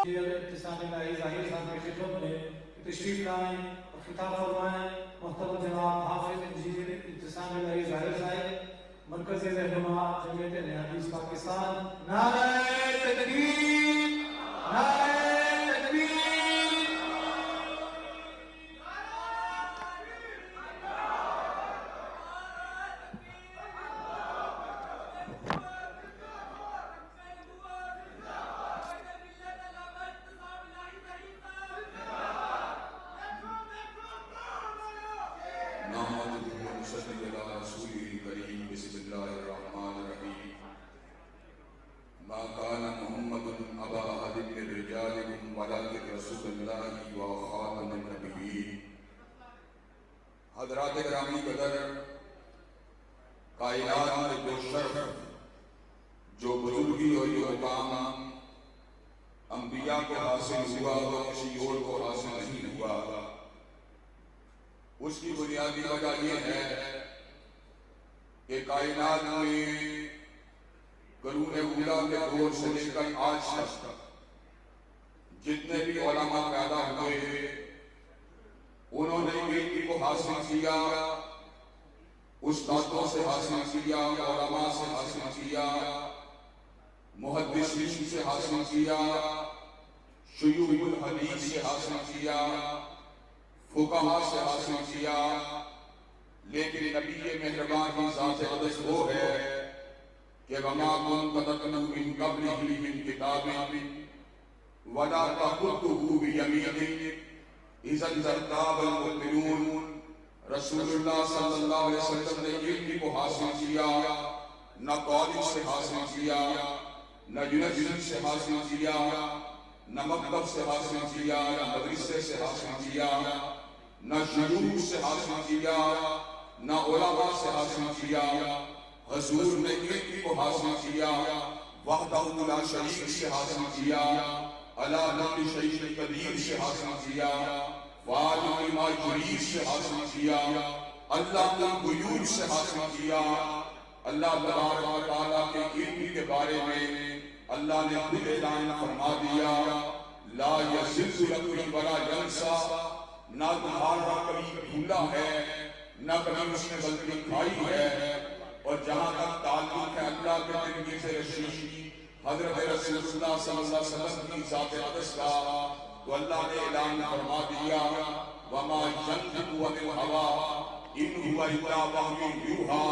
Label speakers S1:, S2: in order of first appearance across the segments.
S1: ظاہر صاحب کی خدمت میں تشریف لائیں اور خطاب فرمائیں محترم جناب حافظ انجینئر ابتسام الہی ظاہر صاحب مرکزی رہنما جمعیت اہل حدیث پاکستان۔ نعرہ تکبیر، نعرہ تکبیر۔
S2: ما كان محمد أبا أحد من رجالكم ولكن رسول الله وخاتم النبيين۔ حضرات گرامی قدر، کائنات میں جو شرف، جو بزرگی اور جو مقام انبیاء کو حاصل ہوا وہ کسی اور کو حاصل نہیں ہوا، اس کی بنیادی وجہ یہ ہے کہ کائنات میں قرون اولا کے دور سے لے کر آج تک جتنے بھی علماء پیدا ہوئے انہوں نے علم کو حاصل کیا، استادوں سے حاصل کیا، علماء سے حاصل کیا، محدثین سے حاصل کیا، شیوخ الحدیث سے حاصل کیا، فقہاء سے حاصل کیا، لیکن نبی مہربان کی ذات اقدس وہ ہے کہ وَمَا كُنْتَ تَتْلُو مِنْ قَبْلِهِ مِنْ كِتَابٍ وَلَا تَخُطُّهُ بِيَمِينِكَ إِذًا لَارْتَابَ الْمُبْطِلُونَ۔ رسول اللہ صلی اللہ علیہ وسلم نے علم کو حاصل کیا، نہ کالج سے حاصل کیا، نہ یونیورسٹی سے حاصل کیا، نہ مکتب سے حاصل کیا، نہ مدرسے سے حاصل کیا، نہ شیوخ سے حاصل کیا، نہ علماء سے حاصل کیا، حضور نے علم کو حاصل کیا وحدہ لا شریک سے حاصل کیا، علی کل شیء قدیر سے حاصل کیا، فاعل ما یرید سے حاصل کیا، اللہ الغیوب سے حاصل کیا۔ اللہ تبارک و تعالیٰ کے علم کے بارے میں اللہ نے خود اعلان فرما دیا، لا یضل ربی ولا ینسیٰ، نہ تمہارا کبھی بھولا ہے نہ کبھی اس نے غلطی کھائی ہے۔ اور جہاں تک تعلق ہے اللہ کے نبی سے رشید حضرت رسول اللہ صلی اللہ علیہ وسلم کی ذات اقدس کا، تو اللہ نے اعلان فرما دیا وَمَا يَنطِقُ عَنِ الْهَوَىٰ إِنْ هُوَ إِلَّا وَحْيٌ يُوحَىٰ،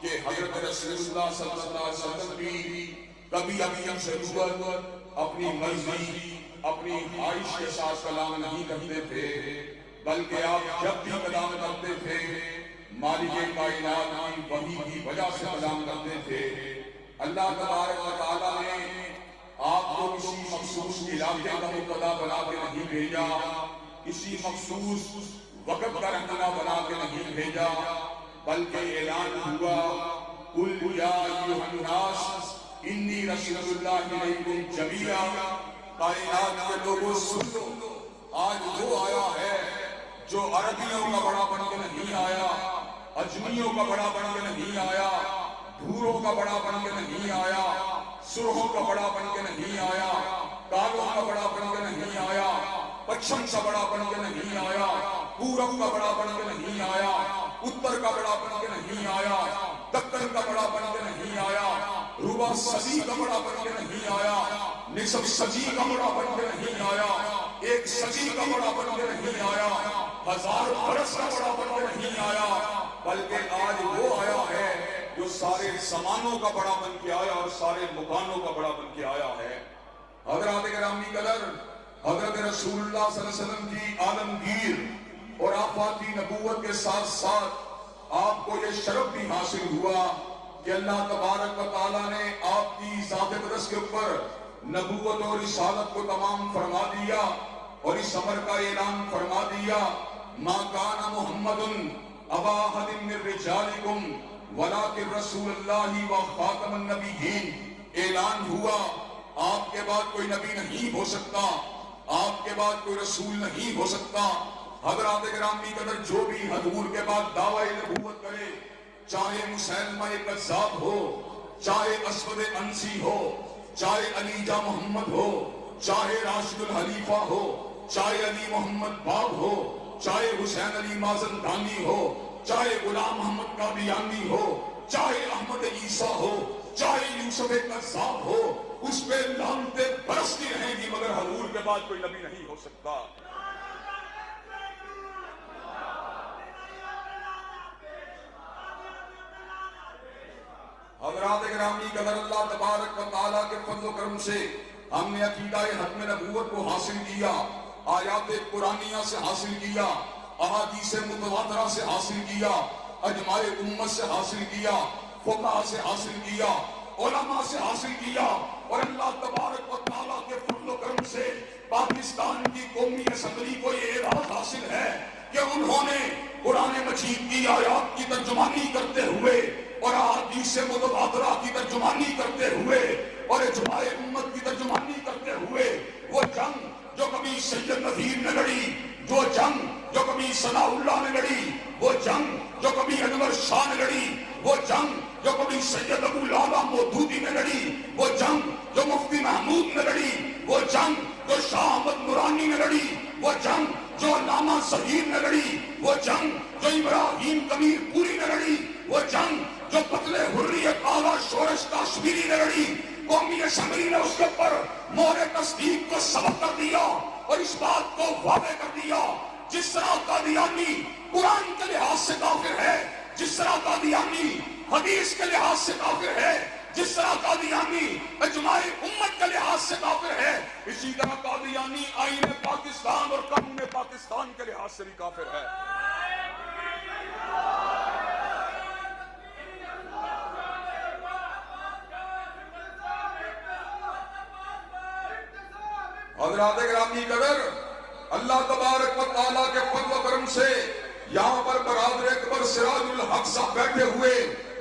S2: کہ حضرت رسول اللہ صلی اللہ علیہ وسلم بھی کبھی اپنی ضرورت، اپنی مرضی، اپنی خواہش کے ساتھ کلام نہیں کرتے تھے، بلکہ آپ جب بھی کلام کرتے تھے مالک کائنات کی وحی کی وجہ سے کلام کرتے تھے۔ اللہ تبارک و تعالیٰ نے آپ کو کسی مخصوص علاقے کا مبتدا بنا کے نہیں بھیجا، کسی مخصوص وقت کا رہنما بنا کے نہیں بھیجا، بلکہ اعلان ہوا قُلْ يَا أَيُّهَا النَّاسُ إِنِّي رَسُولُ اللَّهِ إِلَيْكُمْ جَمِيعًا۔ کائنات کے لوگوں سن لو، آج وہ آیا ہے جو عربیوں کا بڑا بن کے نہیں آیا، اجمیوں کا بڑا بن کے نہیں آیا، دھوروں کا بڑا بن کے نہیں آیا، سرخوں کا بڑا بن کے نہیں آیا، کالوں کا بڑا بن کے نہیں آیا، پچھم کا بڑا بن کے نہیں آیا، پورب کا بڑا بن کے نہیں آیا، اتر کا بڑا بن کے نہیں آیا، دکن کا بڑا بن کے نہیں آیا، ربع صدی کا بڑا بن کے نہیں آیا، نصف صدی کا بڑا بن کے نہیں آیا، ایک صدی کا بڑا بن کے نہیں آیا، ہزار برس کا بڑا بن کے نہیں آیا، بلکہ آج وہ آیا ہے جو سارے زمانوں کا بڑا بن کے آیا اور سارے مکانوں کا بڑا بن کے آیا ہے۔ حضرات گرامی قدر، حضرت رسول اللہ صلی اللہ علیہ وسلم کی عالمگیر اور آفاتی نبوت کے ساتھ ساتھ آپ کو یہ شرف بھی حاصل ہوا کہ اللہ تبارک و تعالیٰ نے آپ کی ذات اقدس کے اوپر نبوت اور رسالت کو تمام فرما دیا اور اس امر کا اعلان فرما دیا ما کان محمد ابا احد من رجالکم ولکن رسول اللہ و خاتم النبیین۔ اعلان ہوا آپ کے بعد کوئی نبی نہیں ہو سکتا، آپ کے بعد کوئی رسول نہیں ہو سکتا۔ حضرات گرامی قدر، جو بھی حضور کے بعد دعوی نبوت کرے، چاہے مسیلمہ کذاب ہو، چاہے اسود عنسی ہو، چاہے علی جا محمد ہو، چاہے راشد الخلیفہ ہو، چاہے علی محمد باب ہو، چاہے حسین علی مازندرانی ہو، چاہے غلام محمد قادیانی ہو، چاہے احمد عیسیٰ ہو، چاہے یوسف قذاب ہو، اس پہ لعنتیں برستی رہیں گی، مگر حضور کے بعد کوئی نبی نہیں ہو سکتا۔ حضرات گرامی، قدر اللہ تبارک و تعالیٰ کے فضل و کرم سے ہم نے عقیدہ ختم نبوت کو حاصل کیا، آیات قرآنیہ سے حاصل کیا، احادیث متواترہ سے حاصل کیا، اجماع امت سے حاصل کیا، فقہاء سے حاصل کیا، علماء سے حاصل کیا، اور اللہ تبارک و تعالیٰ کے فضل و کرم سے پاکستان کی قومی اسمبلی کو یہ اعزاز حاصل ہے کہ انہوں نے قرآن مجید کی آیات کی ترجمانی کرتے ہوئے اور احادیث متواترہ کی ترجمانی کرتے ہوئے اور اجماع امت کی ترجمانی کرتے ہوئے وہ جنگ جو کبھی سید نذیر نے لڑی، جو جنگ جو کبھی ثناء اللہ نے لڑی، وہ جنگ جو کبھی انور شاہ نے لڑی، وہ جنگ جو کبھی سید ابو الاعلیٰ مودودی نے لڑی، وہ جنگ جو مفتی محمود نے لڑی، وہ جنگ جو شاہ احمد نورانی نے لڑی، وہ جنگ جو علامہ ظہیر نے لڑی، وہ جنگ جو ابراہیم قمیر پوری نے لڑی، وہ جنگ جو قتل حریت اعلیٰ شورش کاشمیری نے لڑی، قومی اسمبلی نے اس کے اوپر مہر تصدیق کو سبق کر دیا اور اس بات کو واضح کر دیا جس طرح قادیانی قرآن کے لحاظ سے کافر ہے، جس طرح قادیانی حدیث کے لحاظ سے کافر ہے، جس طرح قادیانی اجماع امت کے لحاظ سے کافر ہے، اسی طرح قادیانی آئین پاکستان اور قانون پاکستان کے لحاظ سے بھی کافر ہے۔ حضرات گرامی قدر، اللہ تبارک و تعالیٰ کے فضل و کرم سے یہاں پر برادر اکبر سراج الحق صاحب بیٹھے ہوئے،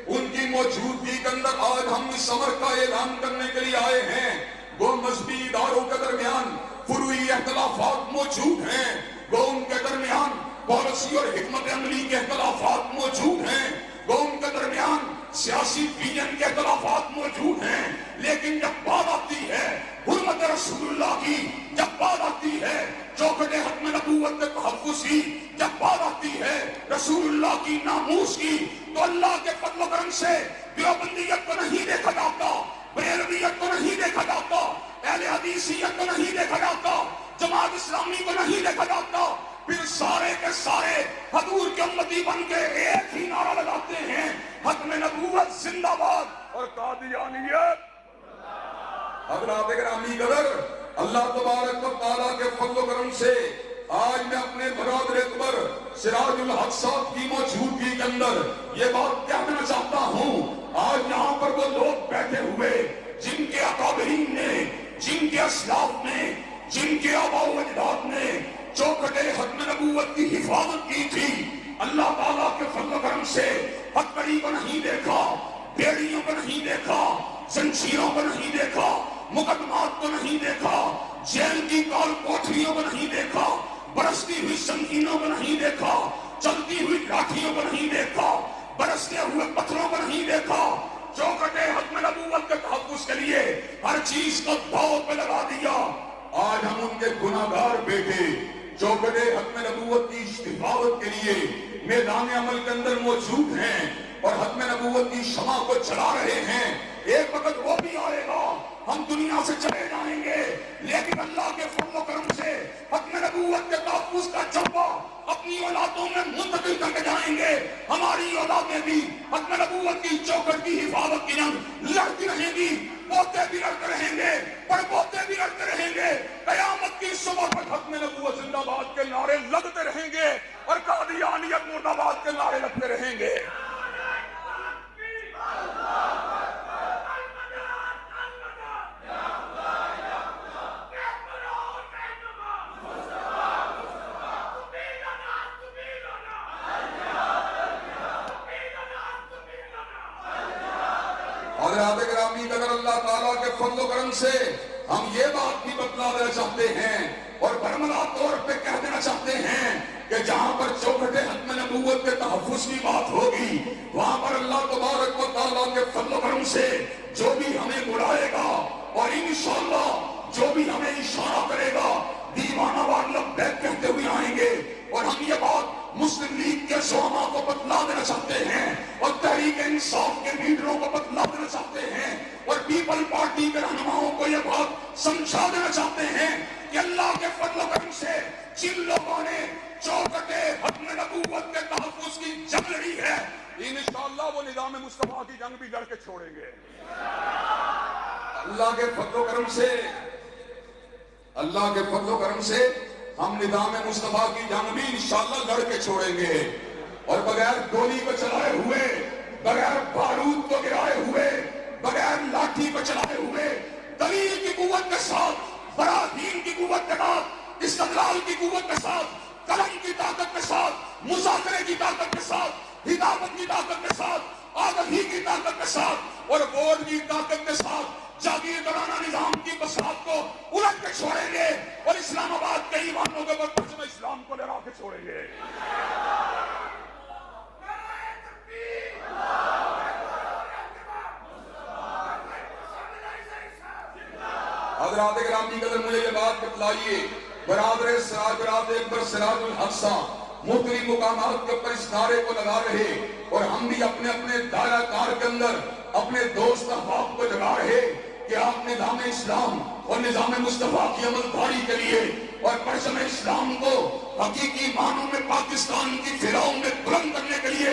S2: ان کی موجودگی کے اندر آج ہم اس امر کا اعلان کرنے کے لیے آئے ہیں۔ وہ مذہبی اداروں کے درمیان فروعی اختلافات موجود ہیں، وہ ان کے درمیان پالیسی اور حکمت عملی کے اختلافات موجود ہیں، وہ ان کے درمیان سیاسی ویژن کے اختلافات موجود ہیں، لیکن جب بات آتی ہے حرمت رسول اللہ کی، جب بات آتی ہے چوکھٹ ختم نبوت کے تحفظ کی، جب بات آتی ہے رسول اللہ کی ناموس کی، تو اللہ کے فضل و کرم سے دیوبندیت کو نہیں دیکھا جاتا، بریلویت کو نہیں دیکھا جاتا، اہل حدیثیت کو نہیں دیکھا جاتا، جماعت اسلامی کو نہیں دیکھا جاتا، پھر سارے کے سارے حضور کے امتی بن کے ایک ہی نعرہ لگاتے ہیں، ختم نبوت زندہ باد اور قادیانیت۔ حضرات گرامی قدر، اللہ تبارک و تعالیٰ کے فضل و کرم سے آج میں اپنے برادر اکبر سراج الحق صاحب کی موجودگی کے اندر یہ بات کہنا چاہتا ہوں، آج یہاں پر وہ لوگ بیٹھے ہوئے جن کے اکابرین نے، جن کے اسلاف نے، جن کے آباء و اجداد نے چوکھٹ ختم نبوت کی حفاظت کی تھی، اللہ تعالیٰ کے فضل و کرم سے ہتھکڑی کو نہیں دیکھا، بیڑیوں کو نہیں دیکھا، زنجیروں کو نہیں دیکھا، مقدمات کو نہیں دیکھا، جیل کی کال کوٹھریوں کو نہیں دیکھا، برستی ہوئی سنگینوں کو نہیں دیکھا، چلتی ہوئی لاٹھیوں کو نہیں دیکھا، برستے ہوئے پتھروں کو نہیں دیکھا، چوکھٹ ختم نبوت کے تحفظ کے لیے ہر چیز کو داؤ پہ لگا دیا۔ آج ہم ان کے گناہگار بیٹے چوکھٹ ختم نبوت کی حفاظت کے لیے میدان عمل کے اندر موجود ہیں اور ختم نبوت کی شمع کو چلا رہے ہیں۔ ایک وقت وہ بھی آئے گا، ہم دنیا سے چلے جائیں گے، لیکن اللہ کے فضل و کرم سے ختم نبوت کے تحفظ کا جذبہ اپنی اولادوں میں منتقل کر کے جائیں گے۔ ہماری اولادیں بھی ختم نبوت کی چوکھٹ کی حفاظت کی جنگ لڑتی رہیں گی، پوتے بھی لڑتے رہیں گے، پڑ پوتے بھی لڑتے رہیں گے، قیامت کی صبح پر ختم نبوت زندہ باد کے نعرے لگتے رہیں گے اور قادیانیت مرد آباد کے نعرے لگتے رہیں گے۔ حضرات گرامی قدر، اللہ تعالیٰ کے فضل و کرم سے ہم یہ بات بھی بتلا دینا چاہتے ہیں اور برملا طور پہ کہہ دینا چاہتے ہیں کہ جہاں پر چوکھٹ ختم نبوت کے تحفظ کی بات ہوگی، وہاں پر اللہ تبارک و تعالیٰ کے فضل و کرم سے جو بھی ہمیں بلائے گا اور انشاءاللہ جو بھی بھی ہمیں اشارہ کرے گا دیوانہ وار لبیک کہتے ہوئے آئیں گے. اور ہم یہ بات مسلم لیگ کے زعماء کو بتلا دینا چاہتے ہیں اور تحریک انصاف کے لیڈروں کو بتلا دینا چاہتے ہیں اور پیپل پارٹی کے رہنماؤں کو یہ بات سمجھا دینا چاہتے ہیں کہ اللہ کے فضل و کرم سے جن لوگوں نے چوکھٹے ختم نبوت کے تحفظ کی جنگ لڑی ہے انشاءاللہ وہ نظام مصطفیٰ کی جنگ بھی لڑ کے چھوڑیں گے. اللہ کے فضل و کرم سے اللہ کے فضل و کرم سے ہم نظام مصطفیٰ کی جنگ بھی انشاءاللہ لڑ کے چھوڑیں گے. اور بغیر گولی کو چلائے ہوئے, بغیر بارود کو گرائے ہوئے, بغیر لاٹھی کو چلائے ہوئے, دلیل کی قوت کے ساتھ, براہین کی قوت کے ساتھ, استدلال کی قوت کے ساتھ, قلم کی طاقت کے ساتھ, مذاکرے کی طاقت کے ساتھ, ہدایت کی طاقت کے ساتھ, آگہی کی طاقت کے ساتھ اور ووٹ کی طاقت کے ساتھ جاگیردارانہ نظام کی بساط کو الٹ کے چھوڑیں گے اور اسلام آباد کے ایوانوں کے اوپر پرچم اسلام کو لہرا کے چھوڑیں گے. حضرات گرامی قدر مجھے یہ بات بتلائیے, برادر سراج برادر اکبر سراج الحق مختلف مقامات کے اوپر اس نعرے کو لگا رہے اور ہم بھی اپنے اپنے دائرہ کار کے اندر اپنے دوست احباب کو جگا رہے کہ آپ نظام اسلام اور نظام مصطفیٰ کی عمل دھاری کے لیے اور پرچم اسلام کو حقیقی معنوں میں پاکستان کی فضاؤں میں بلند کرنے کے لیے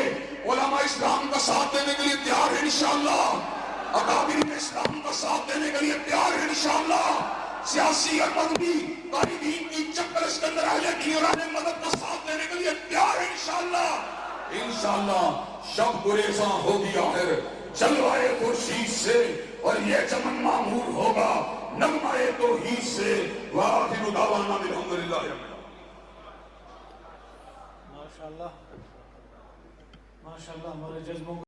S2: علماء اسلام کا ساتھ دینے کے لیے تیار ہے انشاءاللہ, اکابرین اسلام کا ساتھ دینے کے لیے تیار ہے انشاءاللہ, سیاسی اور مذہبی قائدین کی چکر کے اندر اہل دین اور اہل مذہب کا ساتھ دینے کے لیے تیار ہے انشاءاللہ. انشاءاللہ شب گریزاں ہوگی آخر جلوائے خورشید سے اور یہ چمن معمور ہوگا نغمہ توحید سے. وآخر دعوانا الحمدللہ.
S1: ماشاءاللہ ماشاءاللہ ہمارے جذبوں